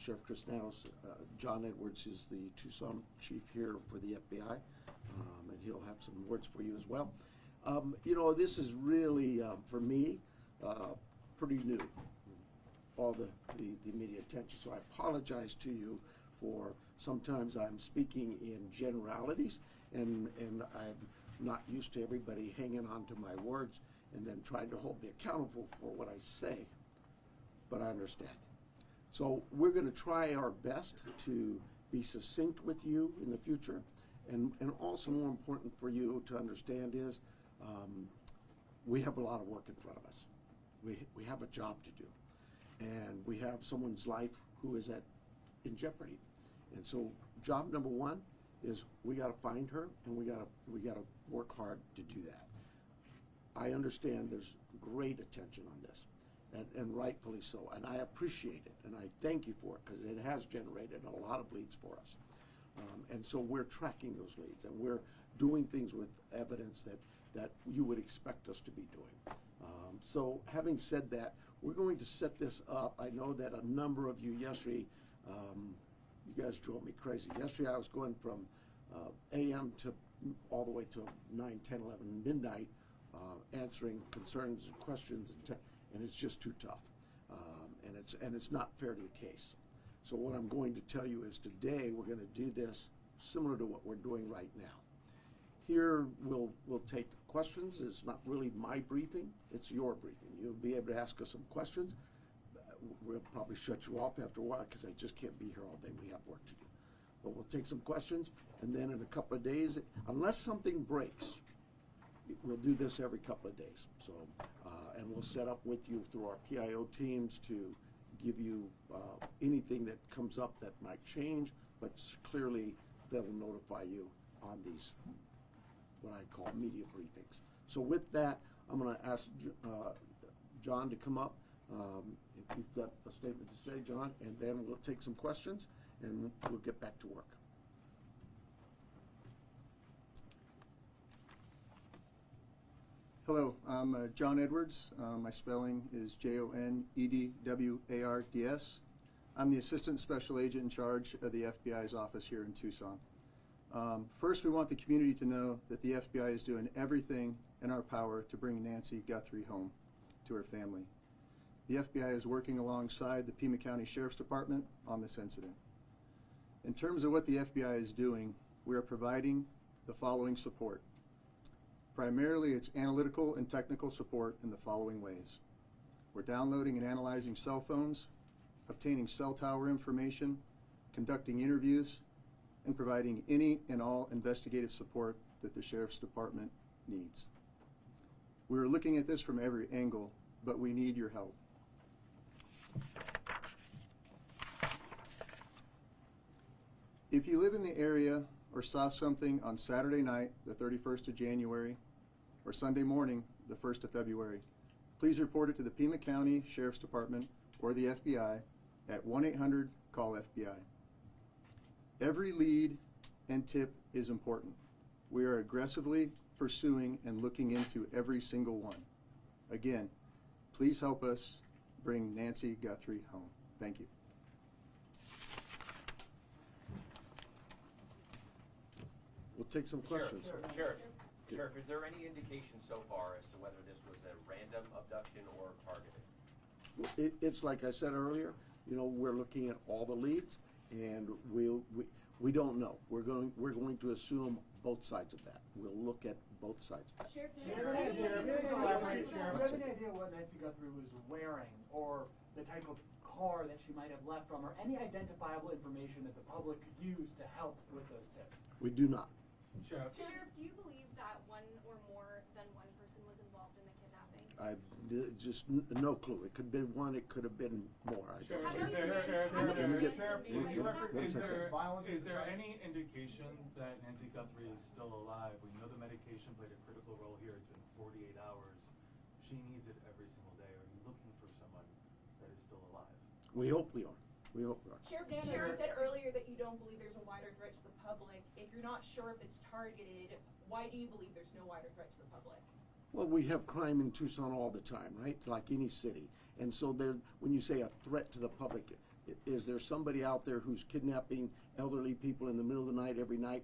Sheriff Chris Nanos. John Edwards is the Tucson chief here for the FBI, and he'll have some words for you as well. You know, this is really, for me, pretty new, all the media attention. So I apologize to you for sometimes I'm speaking in generalities, and I'm not used to everybody hanging on to my words and then trying to hold me accountable for what I say, but I understand. So we're going to try our best to be succinct with you in the future, and also more important for you to understand is we have a lot of work in front of us. We have a job to do, and we have someone's life who is in jeopardy. And so job number one is we got to find her, and we got to work hard to do that. I understand there's great attention on this, and rightfully so, and I appreciate it, and I thank you for it, because it has generated a lot of leads for us. And so we're tracking those leads, and we're doing things with evidence that you would expect us to be doing. So having said that, we're going to set this up. I know that a number of you yesterday, you guys drove me crazy. Yesterday I was going from AM to all the way to 9, 10, 11, midnight, answering concerns and questions, and it's just too tough. And it's not fair to the case. So what I'm going to tell you is today we're going to do this similar to what we're doing right now. Here we'll take questions. It's not really my briefing, it's your briefing. You'll be able to ask us some questions. We'll probably shut you off after a while because I just can't be here all day. We have work to do. But we'll take some questions, and then in a couple of days, unless something breaks, we'll do this every couple of days. So, and we'll set up with you through our PIO teams to give you anything that comes up that might change, but clearly they'll notify you on these, what I call media briefings. So with that, I'm going to ask John to come up. If you've got a statement to say, John, and then we'll take some questions and we'll get back to work. Hello, I'm John Edwards. My spelling is Jon-Edwards. I'm the Assistant Special Agent in charge of the FBI's office here in Tucson. First, we want the community to know that the FBI is doing everything in our power to bring Nancy Guthrie home to her family. The FBI is working alongside the Pima County Sheriff's Department on this incident. In terms of what the FBI is doing, we are providing the following support. Primarily, it's analytical and technical support in the following ways. We're downloading and analyzing cell phones, obtaining cell tower information, conducting interviews, and providing any and all investigative support that the Sheriff's Department needs. We're looking at this from every angle, but we need your help. If you live in the area or saw something on Saturday night, the 31st of January, or Sunday morning, the 1st of February, please report it to the Pima County Sheriff's Department or the FBI at 1-800-CALL-FBI. Every lead and tip is important. We are aggressively pursuing and looking into every single one. Again, please help us bring Nancy Guthrie home. Thank you. We'll take some questions. Sheriff, is there any indication so far as to whether this was a random abduction or targeted? It's like I said earlier, you know, we're looking at all the leads, and we don't know. We're going to assume both sides of that. We'll look at both sides of that. Sheriff, do you have any idea what Nancy Guthrie was wearing, or the type of car that she might have left from, or any identifiable information that the public could use to help with those tips? We do not. Sheriff, do you believe that one or more than one person was involved in the kidnapping? I just no clue. It could have been one. It could have been more. I don't know. Is there any indication that Nancy Guthrie is still alive? We know the medication played a critical role here. It's been 48 hours. She needs it every single day. Are you looking for someone that is still alive? We hope we are. We hope we are. Sheriff said earlier that you don't believe there's a wider threat to the public. If you're not sure if it's targeted, why do you believe there's no wider threat to the public? Well, we have crime in Tucson all the time, right? Like any city. And so there, when you say a threat to the public, Is there somebody out there who's kidnapping elderly people in the middle of the night every night?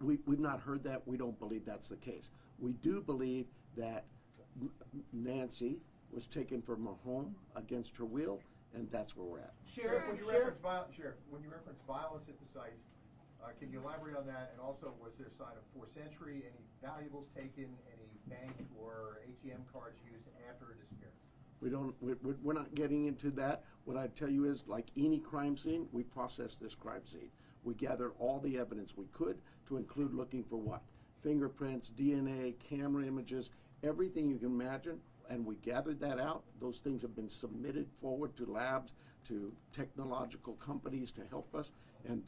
We've not heard that. We don't believe that's the case. We do believe that Nancy was taken from her home against her will, and that's where we're at. Sheriff, when you reference violence at the site, can you elaborate on that? And also, was there a sign of forced entry, any valuables taken, any bank or ATM cards used after her disappearance? We're not getting into that. What I'd tell you is, like any crime scene, we processed this crime scene. We gathered all the evidence we could, to include looking for what? Fingerprints, DNA, camera images, everything you can imagine, and we gathered that out. Those things have been submitted forward to labs, to technological companies to help us, and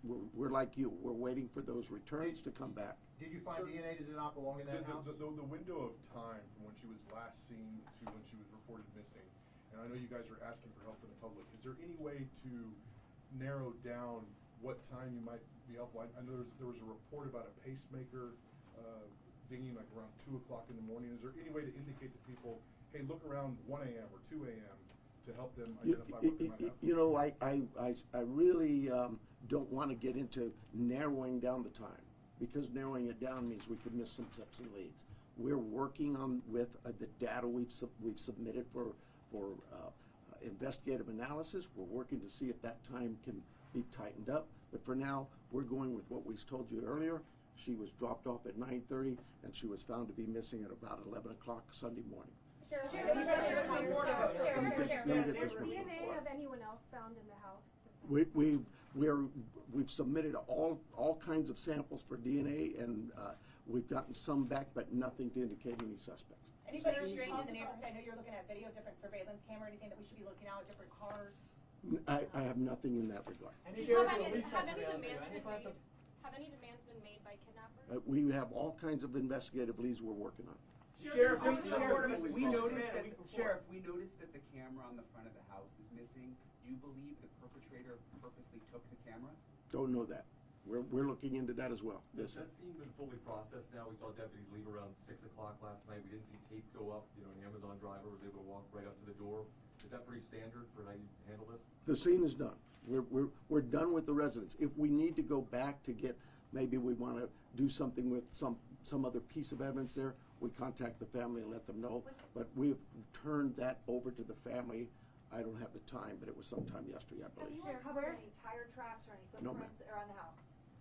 we're like you. We're waiting for those returns to come back. Did you find DNA that did not belong in that house? The window of time from when she was last seen to when she was reported missing, and I know you guys are asking for help from the public, is there any way to narrow down what time you might be helpful? I know there was a report about a pacemaker dinging like around 2 o'clock in the morning. Is there any way to indicate to people, hey, look around 1 a.m. or 2 a.m. to help them identify what they might have? You know, I really don't want to get into narrowing down the time, because narrowing it down means we could miss some tips and leads. We're working on with the data we've submitted for investigative analysis. We're working to see if that time can be tightened up. But for now, we're going with what we told you earlier. She was dropped off at 9:30, and she was found to be missing at about 11 o'clock Sunday morning. Sheriff, Let me get this Was one. DNA of anyone else found in the house? We've submitted all kinds of samples for DNA, and we've gotten some back, but nothing to indicate any suspects. Anybody strange in the neighborhood? I know you're looking at video, different surveillance camera, anything that we should be looking out, different cars? I have nothing in that regard. Any Have sheriff any release that demands surveillance been video? Any plans of- Have any demands been made by kidnappers? We have all kinds of investigative leads we're working on. Sheriff, Sheriff, we noticed that the camera on the front of the house is missing. Do you believe the perpetrator purposely took the camera? Don't know that. We're looking into that as well. Yes, sir. That scene been fully processed now? We saw deputies leave around 6 o'clock last night. We didn't see tape go up. You know, an Amazon driver was able to walk right up to the door. Is that pretty standard for how you handle this? The scene is done. We're done with the residents. If we need to go back to get, maybe we want to do something with some other piece of evidence there, we contact the family and let them know. But we've turned that over to the family. I don't have the time, but it was sometime yesterday, I Have believe. you uncovered any tire tracks or any No, ma'am. footprints around the house?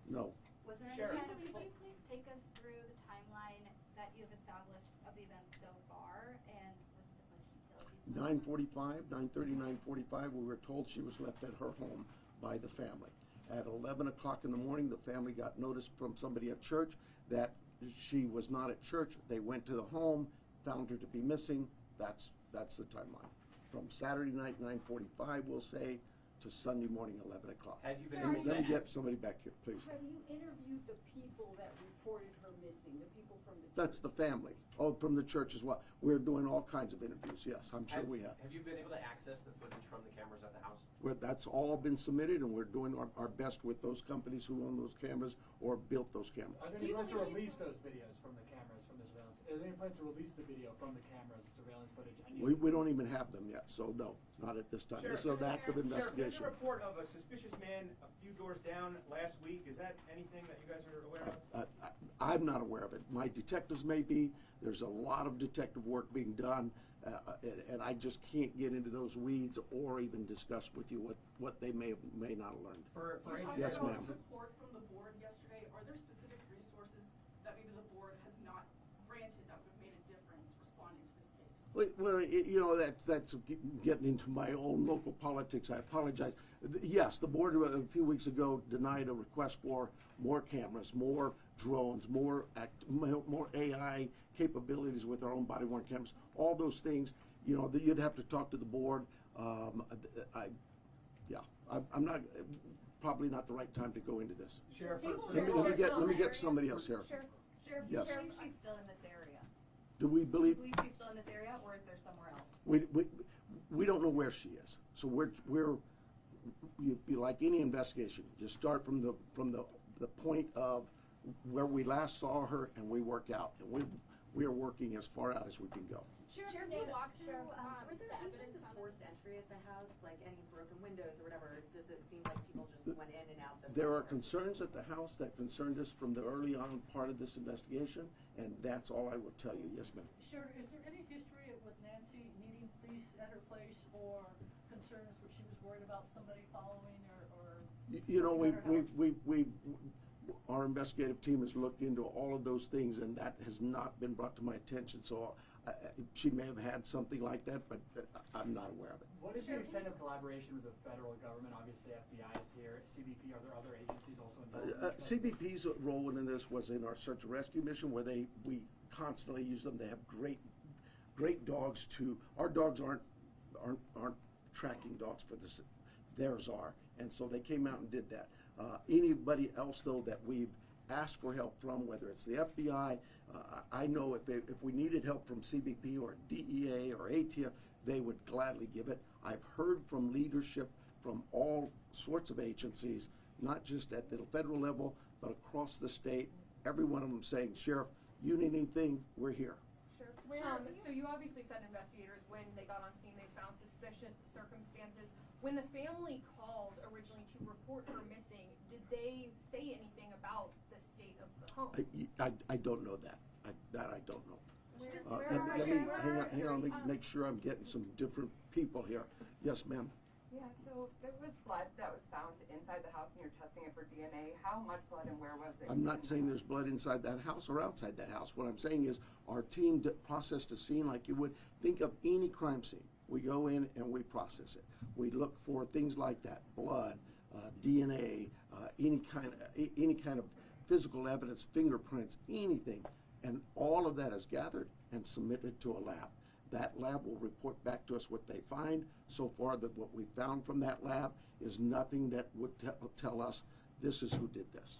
No. Was there any? Sheriff. kind of Would people- you please take us through the timeline that you've established of the events so far, and with as much detail as you can? 9:45, 9:30, 9:45, we were told she was left at her home by the family. At 11 o'clock in the morning, the family got notice from somebody at church that she was not at church. They went to the home, found her to be missing. That's the timeline. From Saturday night, 9:45, we'll say, to Sunday morning, 11 o'clock. Had you been Sorry. able Let me to get somebody back here, please. Have you interviewed the people that reported her missing, the people from the church? That's the family. Oh, from the church as well. We're doing all kinds of interviews, yes, I'm sure we have. Have you been able to access the footage from the cameras at the house? That's all been submitted, and we're doing our best with those companies who own those cameras or built those cameras. Are there any plans to release those videos from the cameras, from the surveillance? Are there any plans to release the video from the cameras, surveillance footage? We don't even have them yet, so no, not at this time. This is an active investigation. There's a report of a suspicious man a few doors down last week. Is that anything that you guys are aware of? I'm not aware of it. My detectives may be. There's a lot of detective work being done, and I just can't get into those weeds or even discuss with you what they may not have learned. For Yes, ma'am. Support from the board yesterday. Are there specific resources that maybe the board has not granted that would have made a difference responding to this case? Well, that's getting into my own local politics. I apologize. Yes, the board a few weeks ago denied a request for more cameras, more drones, more AI capabilities with our own body-worn cameras. All those things, you'd have to talk to the board. I'm not, probably not the right time to go into this. Sheriff, Let me get somebody else here. Sheriff, Yes. do you believe she's still in this area? Do we Do you believe? believe she's still in this area, or is there somewhere else? We don't know where she is. So you like any investigation, you start from the point of where we last saw her, and we work out. And we are working as far out as we can go. Sheriff, Sheriff, can you walk through, Sheriff, were the there evidence evidence of found? Forced entry at the house, like any broken windows or whatever? Does it seem like people just went in and out? There are concerns at the house that concerned us from the early on part of this investigation, and that's all I will tell you. Yes, ma'am. Sheriff, is there any history with Nancy needing police at her place or concerns where she was worried about somebody following or? You know, our investigative team has looked into all of those things, and that has not been brought to my attention. So she may have had something like that, but I'm not aware of it. What is the extent of collaboration with the federal government? Obviously, FBI is here. CBP, are there other agencies also involved? CBP's role in this was in our search and rescue mission, where we constantly use them. They have great dogs. Our dogs aren't tracking dogs for this. Theirs are, and so they came out and did that. Anybody else though that we've asked for help from, whether it's the FBI, I know if we needed help from CBP or DEA or ATF, they would gladly give it. I've heard from leadership from all sorts of agencies, not just at the federal level, but across the state. Every one of them saying, Sheriff, you need anything, we're here. Sure. So you obviously said investigators, when they got on scene, they found suspicious circumstances. When the family called originally to report her missing, did they say anything about the state of the home? I don't know that. I don't know. Where Let me hang on. Let me make sure I'm getting some different people here. Yes, ma'am. Yeah, so there was blood that was found inside the house and you're testing it for DNA. How much blood and where was it? I'm not saying there's blood inside that house or outside that house. What I'm saying is our team processed a scene like you would think of any crime scene. We go in and we process it. We look for things like that: blood, DNA, any kind of physical evidence, fingerprints, anything, and all of that is gathered and submitted to a lab. That lab will report back to us what they find. So far, what we found from that lab is nothing that would tell us this is who did this.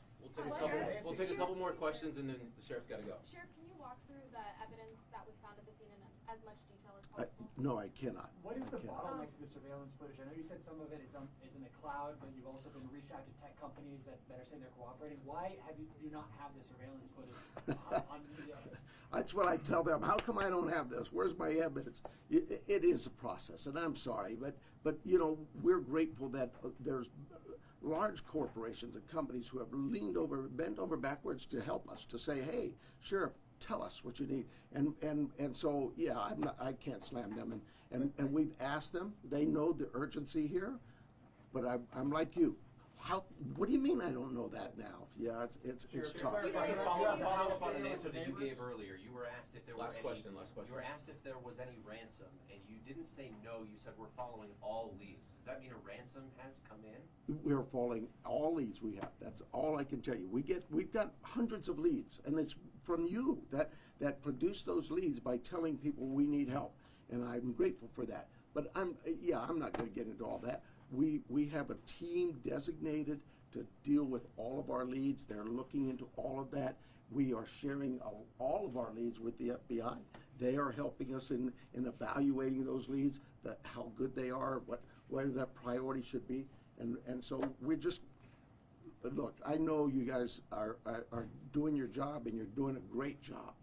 We'll take a couple more questions, and then the sheriff's got to go. Sheriff, can you walk through the evidence that was found at the scene in as much detail as possible? No, I cannot. What is the bottleneck to the surveillance footage? I know you said some of it is in the cloud, but you've also been reached out to tech companies that are saying they're cooperating. Why do you not have the surveillance footage on video? That's what I tell them. How come I don't have this? Where's my evidence? It is a process, and I'm sorry, but you know, we're grateful that there's large corporations and companies who have bent over backwards to help us, to say, hey, Sheriff, tell us what you need. And so, yeah, I can't slam them. And we've asked them. They know the urgency here, but I'm like you. What do you mean I don't know that now? Yeah, it's tough. Follow up on an answer that you gave earlier. You were asked if there Last question. You were asked if there was any ransom, and you didn't say no. You said we're following all leads. Does that mean a ransom has come in? We're following all leads we have. That's all I can tell you. We've got hundreds of leads, and it's from you that produce those leads by telling people we need help, and I'm grateful for that. But I'm not going to get into all that. We have a team designated to deal with all of our leads. They're looking into all of that. We are sharing all of our leads with the FBI. They are helping us in evaluating those leads, how good they are, where that priority should be. And so we're just, look, I know you guys are doing your job, and you're doing a great job,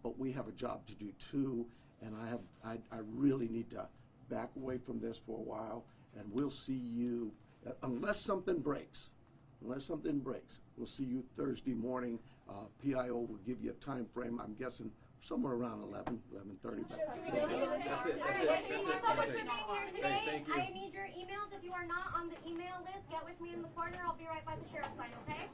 but we have a job to do too, and I really need to back away from this for a while, and we'll see you, unless something breaks, we'll see you Thursday morning. PIO will give you a time frame, I'm guessing somewhere around 11:30. That's it. Thank you so much for being here today. Thank you. I need your emails. If you are not on the email list, get with me in the corner. I'll be right by the sheriff's sign, okay?